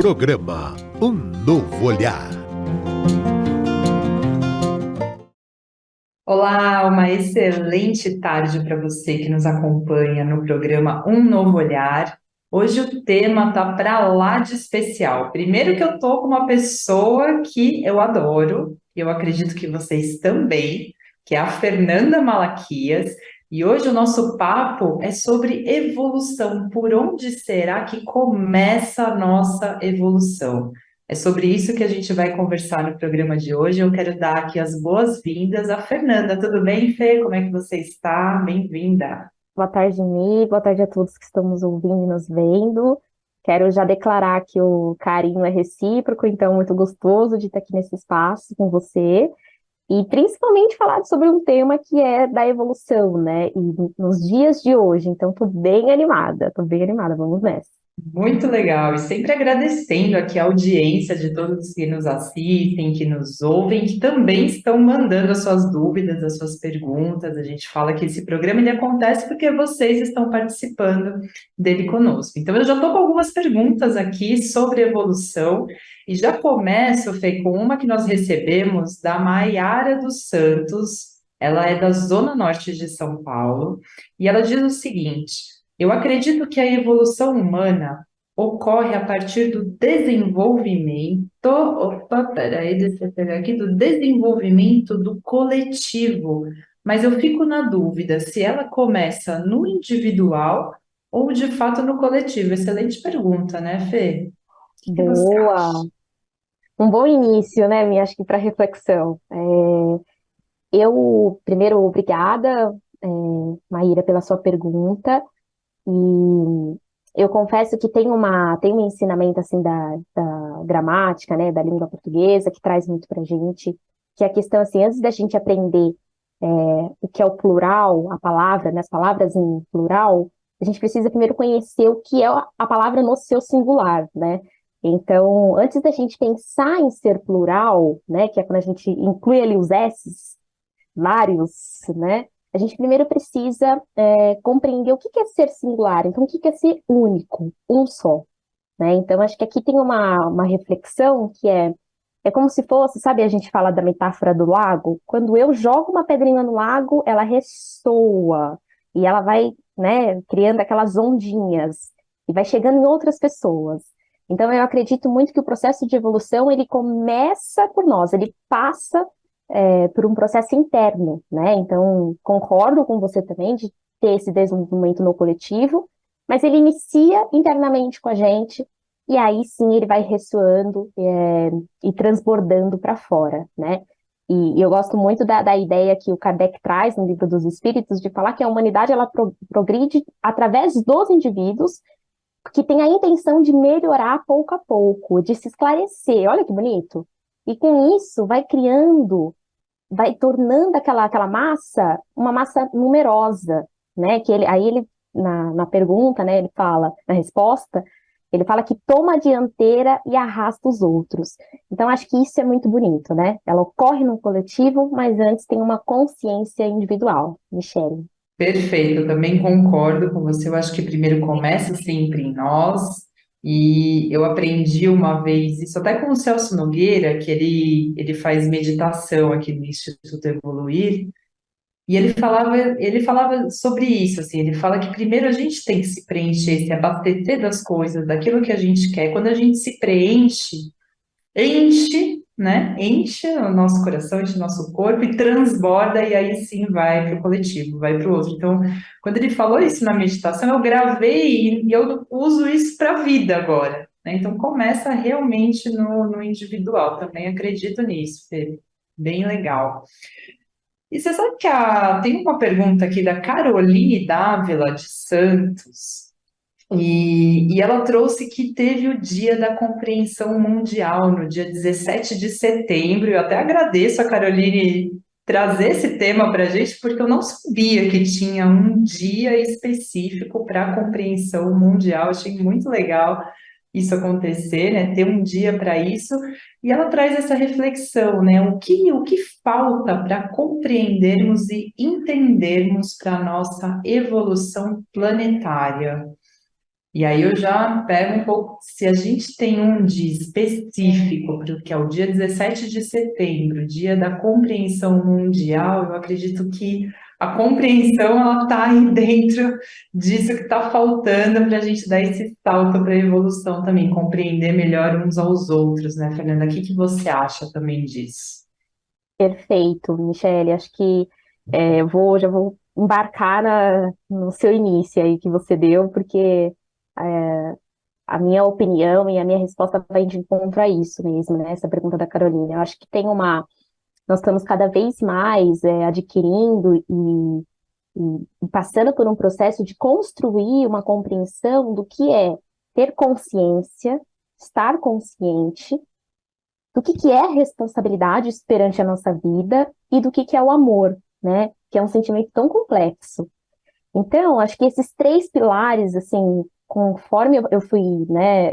Programa Um Novo Olhar. Olá, uma excelente tarde para você que nos acompanha no programa Um Novo Olhar. Hoje o tema tá para lá de especial. Primeiro que eu tô com uma pessoa que eu adoro, e eu acredito que vocês também, que é a Fernanda Malaquias. E hoje o nosso papo é sobre evolução. Por onde será que começa a nossa evolução? É sobre isso que a gente vai conversar no programa de hoje. Eu quero dar aqui as boas-vindas à Fernanda. Tudo bem, Fê? Como é que você está? Bem-vinda. Boa tarde, Mi. Boa tarde a todos que estamos ouvindo e nos vendo. Quero já declarar que o carinho é recíproco, então muito gostoso de estar aqui nesse espaço com você e principalmente falar sobre um tema que é da evolução, né? E nos dias de hoje, então tô bem animada, vamos nessa. Muito legal. E sempre agradecendo aqui a audiência de todos que nos assistem, que nos ouvem, que também estão mandando as suas dúvidas, as suas perguntas. A gente fala que esse programa ele acontece porque vocês estão participando dele conosco. Então, eu já estou com algumas perguntas aqui sobre evolução e já começo, Fê, com uma que nós recebemos da Maiara dos Santos. Ela é da Zona Norte de São Paulo e ela diz o seguinte: eu acredito que a evolução humana ocorre a partir do desenvolvimento, opa, peraí, deixa eu pegar aqui, do desenvolvimento do coletivo, mas eu fico na dúvida se ela começa no individual ou de fato no coletivo. Excelente pergunta, né, Fê? O que você acha? Boa! Um bom início, né, Mi? Acho que para reflexão. Eu, primeiro, obrigada, Maíra, pela sua pergunta. E eu confesso que tem um ensinamento assim da gramática, né, da língua portuguesa que traz muito pra gente, que é a questão assim, antes da gente aprender é, o que é o plural, a palavra, né, as palavras em plural, a gente precisa primeiro conhecer o que é a palavra no seu singular, né? Então, antes da gente pensar em ser plural, né, que é quando a gente inclui ali os S's, vários, né? A gente primeiro precisa compreender o que é ser singular, então o que é ser único, um só, né? Então acho que aqui tem uma reflexão que é como se fosse, sabe, a gente fala da metáfora do lago, quando eu jogo uma pedrinha no lago, ela ressoa e ela vai, né, criando aquelas ondinhas e vai chegando em outras pessoas. Então eu acredito muito que o processo de evolução ele começa por nós, ele passa por um processo interno, né? Então, concordo com você também de ter esse desenvolvimento no coletivo, mas ele inicia internamente com a gente, e aí sim ele vai ressoando e transbordando para fora, né? E eu gosto muito da ideia que o Kardec traz no Livro dos Espíritos, de falar que a humanidade ela progride através dos indivíduos que têm a intenção de melhorar pouco a pouco, de se esclarecer. Olha que bonito! E com isso vai criando vai tornando aquela massa uma massa numerosa, né? Aí ele na pergunta, né? Ele fala na resposta, ele fala que toma a dianteira e arrasta os outros. Então acho que isso é muito bonito, né? Ela ocorre no coletivo, mas antes tem uma consciência individual. Michele. Perfeito, eu também concordo com você. Eu acho que primeiro começa sempre em nós, e eu aprendi uma vez isso até com o Celso Nogueira, que ele faz meditação aqui no Instituto Evoluir, e ele falava sobre isso, assim, ele fala que primeiro a gente tem que se preencher, se abastecer das coisas, daquilo que a gente quer. Quando a gente se preenche, enche, né? Enche o nosso coração, enche o nosso corpo e transborda, e aí sim vai para o coletivo, vai para o outro. Então, quando ele falou isso na meditação, eu gravei e eu uso isso para a vida agora, né? Então, começa realmente no individual, também acredito nisso, Fê. Bem legal. E você sabe que tem uma pergunta aqui da Caroline Dávila de Santos. E ela trouxe que teve o Dia da Compreensão Mundial, no dia 17 de setembro. Eu até agradeço a Caroline trazer esse tema para a gente, porque eu não sabia que tinha um dia específico para a compreensão mundial. Achei muito legal isso acontecer, né? Ter um dia para isso. E ela traz essa reflexão, né? O que falta para compreendermos e entendermos para a nossa evolução planetária? E aí eu já pego um pouco, se a gente tem um dia específico, que é o dia 17 de setembro, dia da compreensão mundial, eu acredito que a compreensão ela está aí dentro disso que está faltando para a gente dar esse salto para a evolução também, compreender melhor uns aos outros, né, Fernanda? O que que você acha também disso? Perfeito, Michele. Acho que já vou embarcar no seu início aí que você deu, porque é, a minha opinião e a minha resposta vai de encontro a isso mesmo, né? Essa pergunta da Carolina. Eu acho que nós estamos cada vez mais adquirindo e passando por um processo de construir uma compreensão do que é ter consciência, estar consciente, do que é responsabilidade perante a nossa vida e do que é o amor, né? Que é um sentimento tão complexo. Então, acho que esses três pilares, assim, conforme eu fui, né,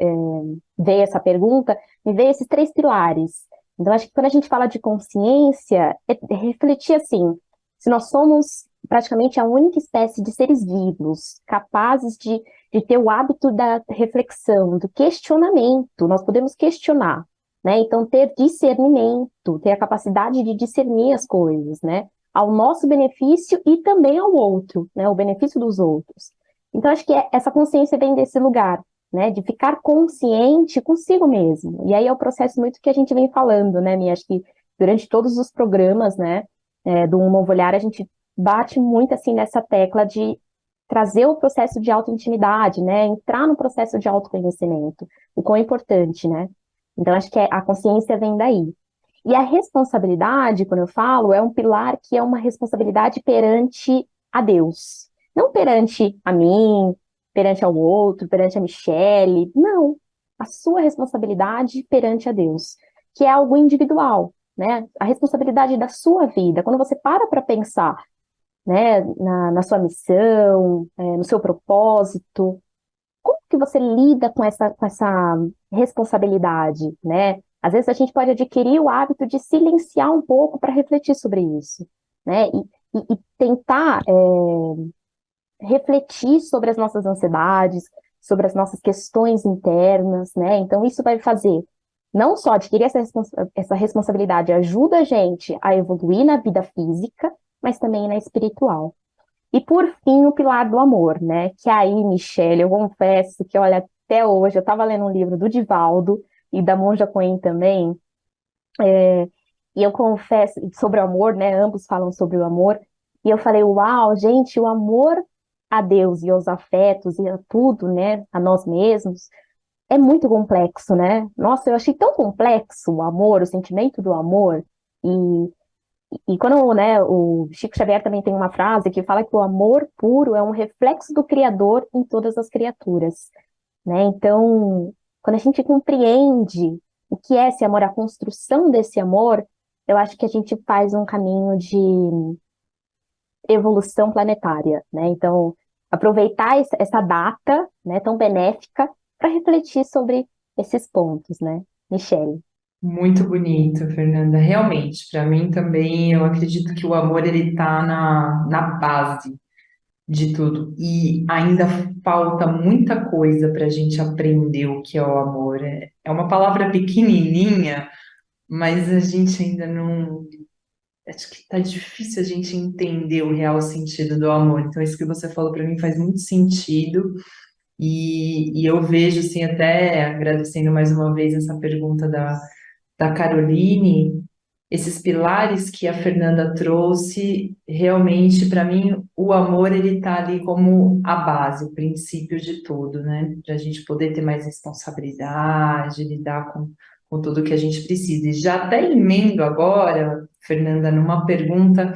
ver essa pergunta, me veio esses três pilares. Então, acho que quando a gente fala de consciência, é refletir assim, se nós somos praticamente a única espécie de seres vivos capazes de ter o hábito da reflexão, do questionamento, nós podemos questionar, né? Então, ter discernimento, ter a capacidade de discernir as coisas, né? Ao nosso benefício e também ao outro, né? O benefício dos outros. Então, acho que essa consciência vem desse lugar, né? De ficar consciente consigo mesmo. E aí é o processo muito que a gente vem falando, né, Mia? Acho que durante todos os programas, né, do Um Novo Olhar, a gente bate muito, assim, nessa tecla de trazer o processo de autointimidade, né? Entrar no processo de autoconhecimento. O quão é importante, né? Então, acho que a consciência vem daí. E a responsabilidade, quando eu falo, é um pilar que é uma responsabilidade perante a Deus. Não perante a mim, perante ao outro, perante a Michele. Não. A sua responsabilidade perante a Deus, que é algo individual, né? A responsabilidade da sua vida. Quando você para pensar, né, na sua missão, no seu propósito, como que você lida com essa responsabilidade, né? Às vezes a gente pode adquirir o hábito de silenciar um pouco para refletir sobre isso, né? E tentar refletir sobre as nossas ansiedades, sobre as nossas questões internas, né? Então isso vai fazer não só adquirir essa responsabilidade ajuda a gente a evoluir na vida física, mas também na espiritual. E por fim, o pilar do amor, né? Que aí, Michele, eu confesso que, olha, até hoje, eu estava lendo um livro do Divaldo e da Monja Coen também, e eu confesso, sobre o amor, né? Ambos falam sobre o amor, e eu falei, uau, gente, o amor a Deus e aos afetos e a tudo, né? A nós mesmos, é muito complexo, né? Nossa, eu achei tão complexo o amor, o sentimento do amor, e quando, né, o Chico Xavier também tem uma frase que fala que o amor puro é um reflexo do Criador em todas as criaturas, né? Então, quando a gente compreende o que é esse amor, a construção desse amor, eu acho que a gente faz um caminho de evolução planetária, né? Então, aproveitar essa data, né, tão benéfica para refletir sobre esses pontos, né? Michele. Muito bonito, Fernanda. Realmente, para mim também, eu acredito que o amor ele está na base de tudo. E ainda falta muita coisa para a gente aprender o que é o amor. É uma palavra pequenininha, mas a gente ainda não. Acho que tá difícil a gente entender o real sentido do amor. Então, isso que você falou para mim faz muito sentido. E eu vejo, assim, até agradecendo mais uma vez essa pergunta da Caroline, esses pilares que a Fernanda trouxe, realmente, para mim, o amor, ele está ali como a base, o princípio de tudo, né? Para a gente poder ter mais responsabilidade, lidar com tudo que a gente precisa. E já até emendo agora, Fernanda, numa pergunta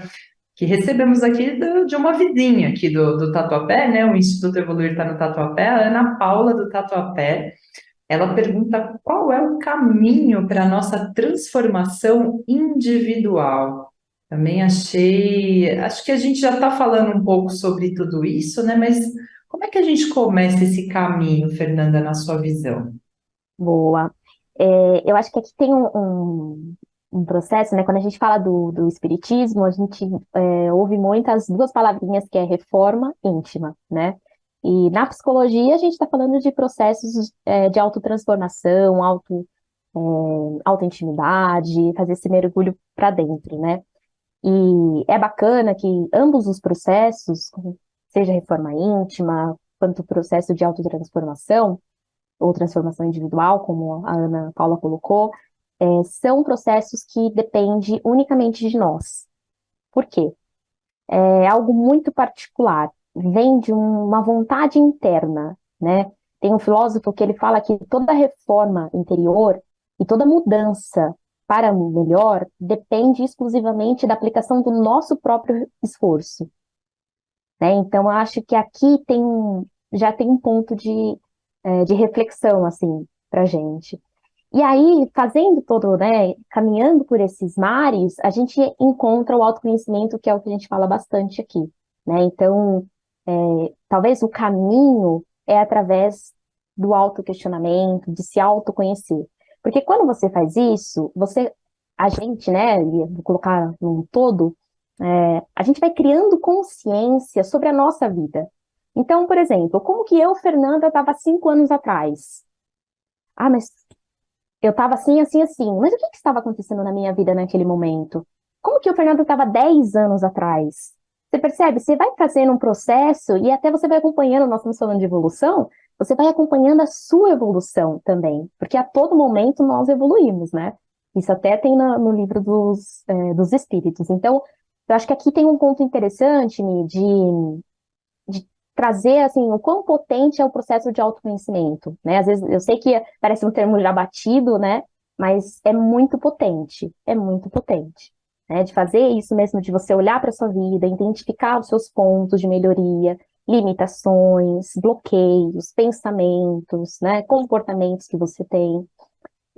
que recebemos aqui de uma vizinha aqui do Tatuapé, né? O Instituto Evoluir está no Tatuapé, a Ana Paula do Tatuapé. Ela pergunta qual é o caminho para a nossa transformação individual. Também acho que a gente já está falando um pouco sobre tudo isso, né? Mas como é que a gente começa esse caminho, Fernanda, na sua visão? Boa. Eu acho que aqui tem um processo, né? Quando a gente fala do espiritismo, a gente ouve muitas duas palavrinhas que é reforma íntima, né? E na psicologia, a gente está falando de processos de autotransformação, autointimidade, fazer esse mergulho para dentro, né? E é bacana que ambos os processos, seja reforma íntima, quanto o processo de autotransformação, ou transformação individual, como a Ana Paula colocou, são processos que dependem unicamente de nós. Por quê? É algo muito particular, vem de uma vontade interna, né? Tem um filósofo que ele fala que toda reforma interior e toda mudança para melhor depende exclusivamente da aplicação do nosso próprio esforço, né? Então, eu acho que aqui já tem um ponto de reflexão, assim, para gente. E aí, fazendo todo, né, caminhando por esses mares, a gente encontra o autoconhecimento, que é o que a gente fala bastante aqui, né? Então, talvez o caminho é através do autoquestionamento, de se autoconhecer. Porque quando você faz isso, a gente, né, e eu vou colocar num todo, a gente vai criando consciência sobre a nossa vida. Então, por exemplo, como que eu, Fernanda, estava 5 anos atrás? Ah, mas eu estava assim, assim, assim. Mas o que estava acontecendo na minha vida naquele momento? Como que o Fernando estava 10 anos atrás? Você percebe? Você vai fazendo um processo e até você vai acompanhando, nós estamos falando de evolução, você vai acompanhando a sua evolução também, porque a todo momento nós evoluímos, né? Isso até tem no livro dos espíritos. Então, eu acho que aqui tem um ponto interessante, Mi, de trazer, assim, o quão potente é o processo de autoconhecimento, né? Às vezes, eu sei que parece um termo já batido, né? Mas é muito potente, né? De fazer isso mesmo, de você olhar para a sua vida, identificar os seus pontos de melhoria, limitações, bloqueios, pensamentos, né? Comportamentos que você tem.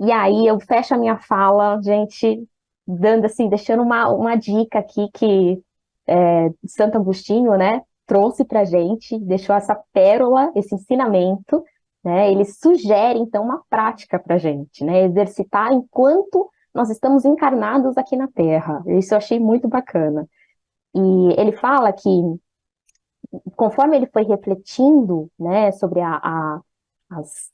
E aí eu fecho a minha fala, gente, dando assim, deixando uma dica aqui que Santo Agostinho, né, trouxe para gente, deixou essa pérola, esse ensinamento, né? Ele sugere então uma prática para gente, né? Exercitar enquanto nós estamos encarnados aqui na Terra. Isso eu achei muito bacana. E ele fala que conforme ele foi refletindo, né, sobre as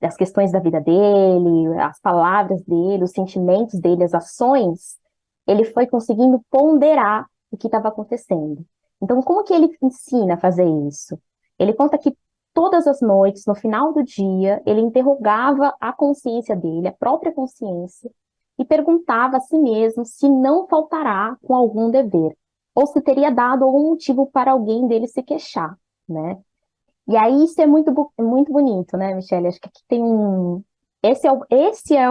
as questões da vida dele, as palavras dele, os sentimentos dele, as ações, ele foi conseguindo ponderar o que estava acontecendo. Então, como que ele ensina a fazer isso? Ele conta que todas as noites, no final do dia, ele interrogava a consciência dele, a própria consciência, e perguntava a si mesmo se não faltará com algum dever, ou se teria dado algum motivo para alguém dele se queixar, né? E aí isso é muito bonito, né, Michele? Acho que aqui tem um. Esse é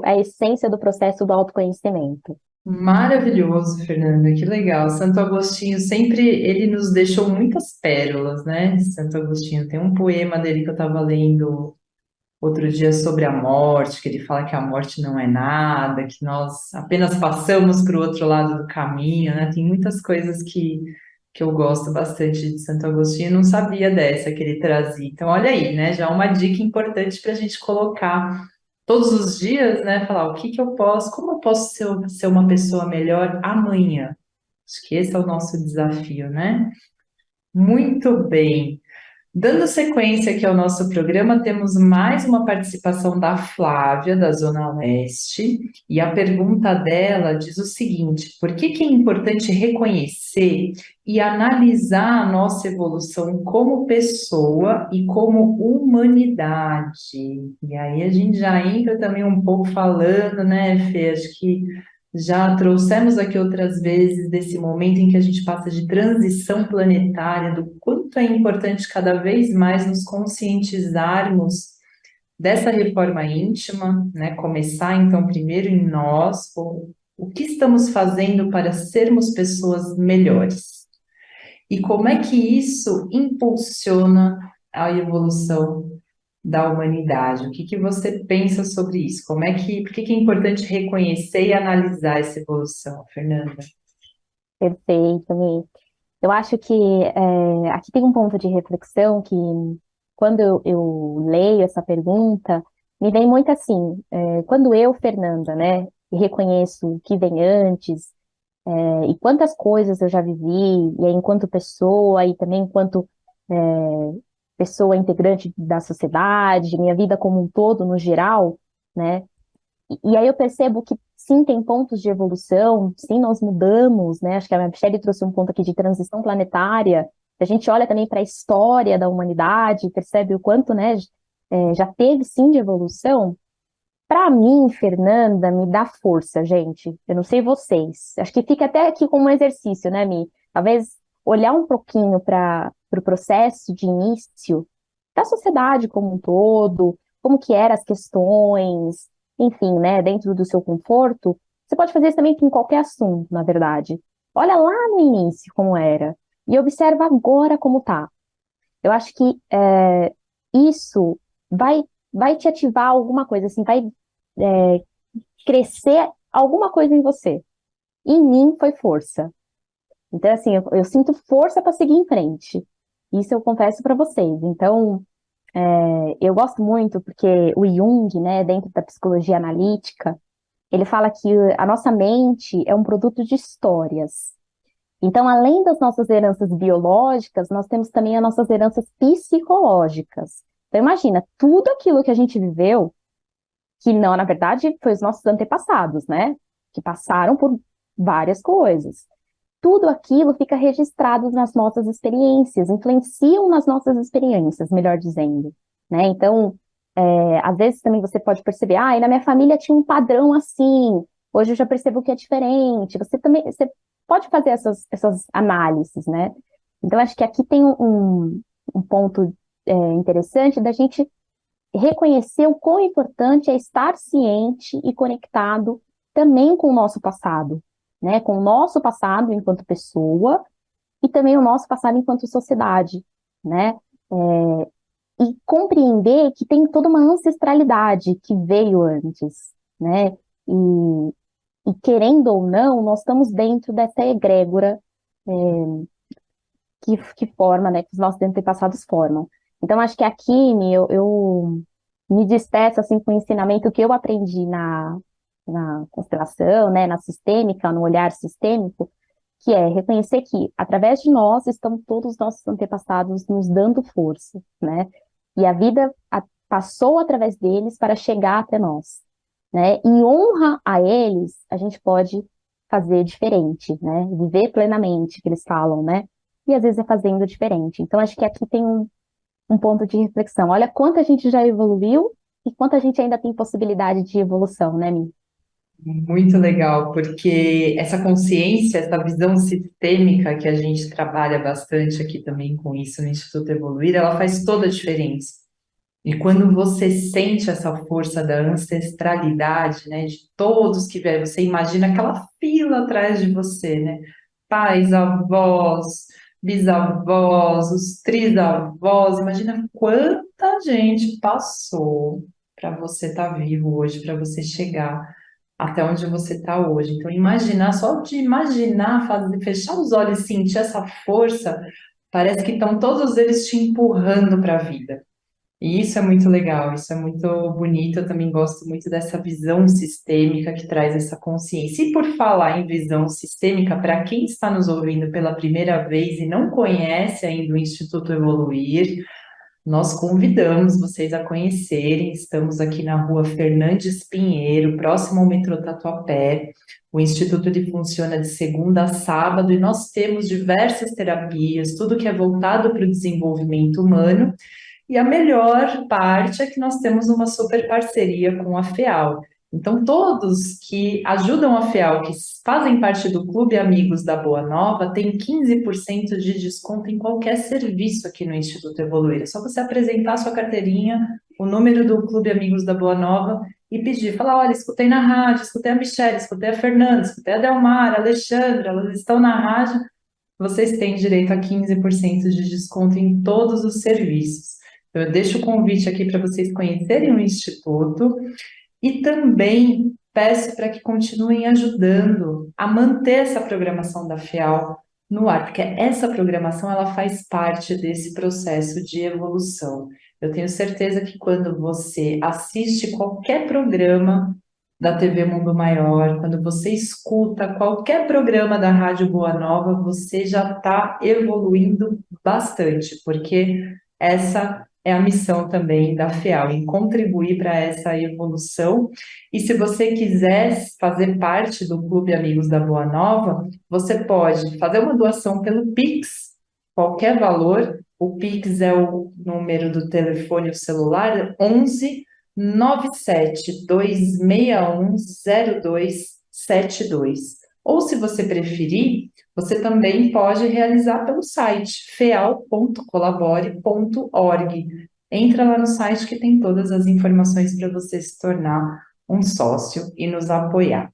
a essência do processo do autoconhecimento. Maravilhoso, Fernanda, que legal. Santo Agostinho sempre, ele nos deixou muitas pérolas, né? Santo Agostinho, tem um poema dele que eu estava lendo outro dia sobre a morte, que ele fala que a morte não é nada, que nós apenas passamos para o outro lado do caminho, né? Tem muitas coisas que eu gosto bastante de Santo Agostinho, não sabia dessa que ele trazia. Então, olha aí, né? Já uma dica importante para a gente colocar todos os dias, né? Falar o que que eu posso, como eu posso ser uma pessoa melhor amanhã. Acho que esse é o nosso desafio, né? Muito bem. Dando sequência aqui ao nosso programa, temos mais uma participação da Flávia, da Zona Leste, e a pergunta dela diz o seguinte: por que que é importante reconhecer e analisar a nossa evolução como pessoa e como humanidade? E aí a gente já entra também um pouco falando, né, Fê? Acho que já trouxemos aqui outras vezes desse momento em que a gente passa de transição planetária, do quanto é importante cada vez mais nos conscientizarmos dessa reforma íntima, né? Começar então primeiro em nós, o que estamos fazendo para sermos pessoas melhores e como é que isso impulsiona a evolução da humanidade. O que que você pensa sobre isso? Por que que é importante reconhecer e analisar essa evolução, Fernanda? Perfeito, Mi. Eu acho que aqui tem um ponto de reflexão que, quando eu leio essa pergunta, me vem muito assim, quando eu, Fernanda, né, reconheço o que vem antes, e quantas coisas eu já vivi, e aí enquanto pessoa, e também enquanto pessoa integrante da sociedade, minha vida como um todo, no geral, né? E aí eu percebo que sim, tem pontos de evolução, sim, nós mudamos, né? Acho que a Michelle trouxe um ponto aqui de transição planetária. A gente olha também para a história da humanidade, percebe o quanto, né, já teve sim de evolução. Para mim, Fernanda, me dá força, gente. Eu não sei vocês. Acho que fica até aqui como um exercício, né, Mi? Talvez olhar um pouquinho para o processo de início da sociedade como um todo, como que eram as questões, enfim, né, dentro do seu conforto. Você pode fazer isso também com qualquer assunto, na verdade. Olha lá no início como era e observa agora como tá. Eu acho que isso vai, vai te ativar alguma coisa, assim, vai crescer alguma coisa em você. Em mim foi força. Então, assim, eu sinto força para seguir em frente. Isso eu confesso para vocês. Então, eu gosto muito porque o Jung, né, dentro da psicologia analítica, ele fala que a nossa mente é um produto de histórias. Então, além das nossas heranças biológicas, nós temos também as nossas heranças psicológicas. Então, imagina, tudo aquilo que a gente viveu, que não, na verdade, foi os nossos antepassados, né? Que passaram por várias coisas. Tudo aquilo fica registrado nas nossas experiências, influenciam nas nossas experiências, melhor dizendo, né? Então, às vezes também você pode perceber, e na minha família tinha um padrão assim, hoje eu já percebo que é diferente. Você também, você pode fazer essas análises, né? Então, acho que aqui tem um ponto interessante da gente reconhecer o quão importante é estar ciente e conectado também com o nosso passado, né? Com o nosso passado enquanto pessoa e também o nosso passado enquanto sociedade, né? E compreender que tem toda uma ancestralidade que veio antes, né? E querendo ou não, nós estamos dentro dessa egrégora que forma, né? Que os nossos antepassados formam. Então, acho que aqui, eu me despeço assim com o ensinamento que eu aprendi na constelação, né, na sistêmica, no olhar sistêmico, que é reconhecer que através de nós estão todos os nossos antepassados nos dando força, né? E a vida passou através deles para chegar até nós, né? Em honra a eles, a gente pode fazer diferente, né? Viver plenamente, que eles falam, né? E às vezes é fazendo diferente. Então, acho que aqui tem um ponto de reflexão. Olha quanto a gente já evoluiu e quanto a gente ainda tem possibilidade de evolução, né, Mi? Muito legal, porque essa consciência, essa visão sistêmica que a gente trabalha bastante aqui também com isso no Instituto Evoluir, ela faz toda a diferença. E quando você sente essa força da ancestralidade, né, de todos que vieram, você imagina aquela fila atrás de você, né? Pais, avós, bisavós, os trisavós, imagina quanta gente passou para você estar vivo hoje, para você chegar até onde você está hoje. Então, imaginar, só de imaginar, fazer, fechar os olhos e sentir essa força, parece que estão todos eles te empurrando para a vida. E isso é muito legal, isso é muito bonito. Eu também gosto muito dessa visão sistêmica que traz essa consciência. E por falar em visão sistêmica, para quem está nos ouvindo pela primeira vez e não conhece ainda o Instituto Evoluir, nós convidamos vocês a conhecerem. Estamos aqui na rua Fernandes Pinheiro, próximo ao metrô Tatuapé. O Instituto ele funciona de segunda a sábado e nós temos diversas terapias, tudo que é voltado para o desenvolvimento humano. E a melhor parte é que nós temos uma super parceria com a FEAL. Então, todos que ajudam a FEAL, que fazem parte do Clube Amigos da Boa Nova, têm 15% de desconto em qualquer serviço aqui no Instituto Evoluir. É só você apresentar a sua carteirinha, o número do Clube Amigos da Boa Nova e pedir. Falar, olha, escutei na rádio, escutei a Michelle, escutei a Fernanda, escutei a Delmar, a Alexandra, elas estão na rádio. Vocês têm direito a 15% de desconto em todos os serviços. Então, eu deixo o convite aqui para vocês conhecerem o Instituto e também peço para que continuem ajudando a manter essa programação da FEAL no ar, porque essa programação ela faz parte desse processo de evolução. Eu tenho certeza que quando você assiste qualquer programa da TV Mundo Maior, quando você escuta qualquer programa da Rádio Boa Nova, você já está evoluindo bastante, porque essa é a missão também da FEAL, em contribuir para essa evolução. E se você quiser fazer parte do Clube Amigos da Boa Nova, você pode fazer uma doação pelo Pix, qualquer valor. O Pix é o número do telefone, o celular, 11 972610272. Ou, se você preferir, você também pode realizar pelo site feal.colabore.org. Entra lá no site que tem todas as informações para você se tornar um sócio e nos apoiar.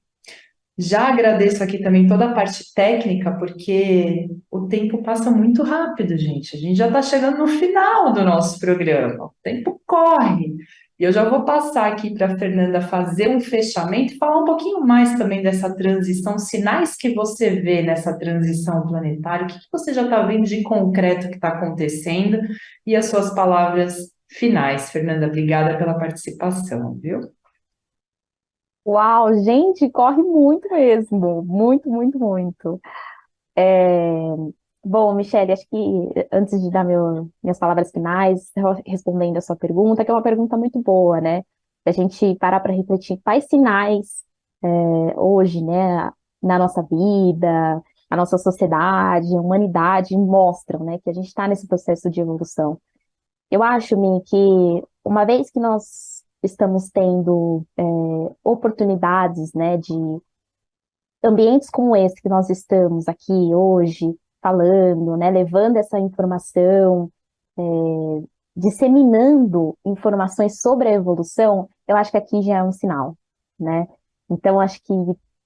Já agradeço aqui também toda a parte técnica, porque o tempo passa muito rápido, gente. A gente já está chegando no final do nosso programa. O tempo corre. E eu já vou passar aqui para a Fernanda fazer um fechamento e falar um pouquinho mais também dessa transição, sinais que você vê nessa transição planetária, o que você já está vendo de concreto que está acontecendo, e as suas palavras finais. Fernanda, obrigada pela participação, viu? Uau, gente, corre muito mesmo, muito, muito, muito. É, Bom, Michele, acho que antes de dar minhas palavras finais, respondendo a sua pergunta, que é uma pergunta muito boa, né? A gente parar para refletir quais sinais hoje, né, na nossa vida, a nossa sociedade, a humanidade mostram, né, que a gente está nesse processo de evolução. Eu acho, Mi, que uma vez que nós estamos tendo oportunidades, né, de ambientes como esse que nós estamos aqui hoje, falando, né, levando essa informação, é, disseminando informações sobre a evolução, eu acho que aqui já é um sinal, né? Então, acho que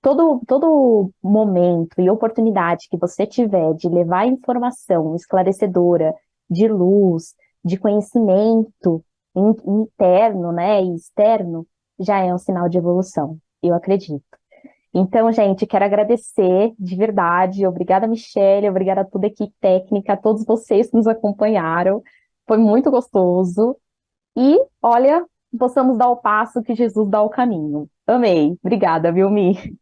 todo momento e oportunidade que você tiver de levar informação esclarecedora, de luz, de conhecimento interno, né, e externo, já é um sinal de evolução, eu acredito. Então, gente, quero agradecer de verdade. Obrigada, Michele, obrigada a toda a equipe técnica, a todos vocês que nos acompanharam. Foi muito gostoso. E, olha, possamos dar o passo que Jesus dá o caminho. Amei. Obrigada, viu, Mi?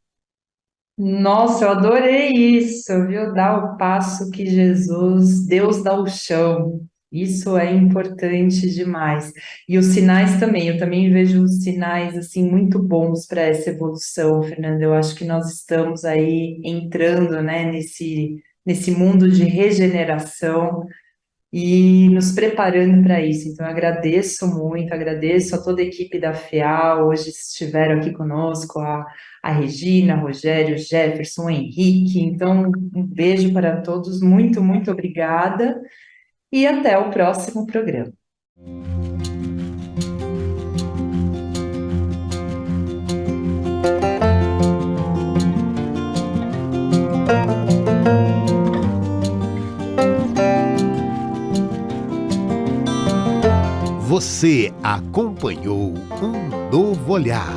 Nossa, eu adorei isso, viu? Dar o passo que Jesus, Deus dá o chão. Isso é importante demais. E os sinais também, eu também vejo os sinais assim muito bons para essa evolução, Fernanda. Eu acho que nós estamos aí entrando, né, nesse mundo de regeneração e nos preparando para isso. Então, eu agradeço muito, agradeço a toda a equipe da FEAL, hoje estiveram aqui conosco, a Regina, Rogério, Jefferson, Henrique. Então, um beijo para todos, muito, muito obrigada, e até o próximo programa. Você acompanhou Um Novo Olhar.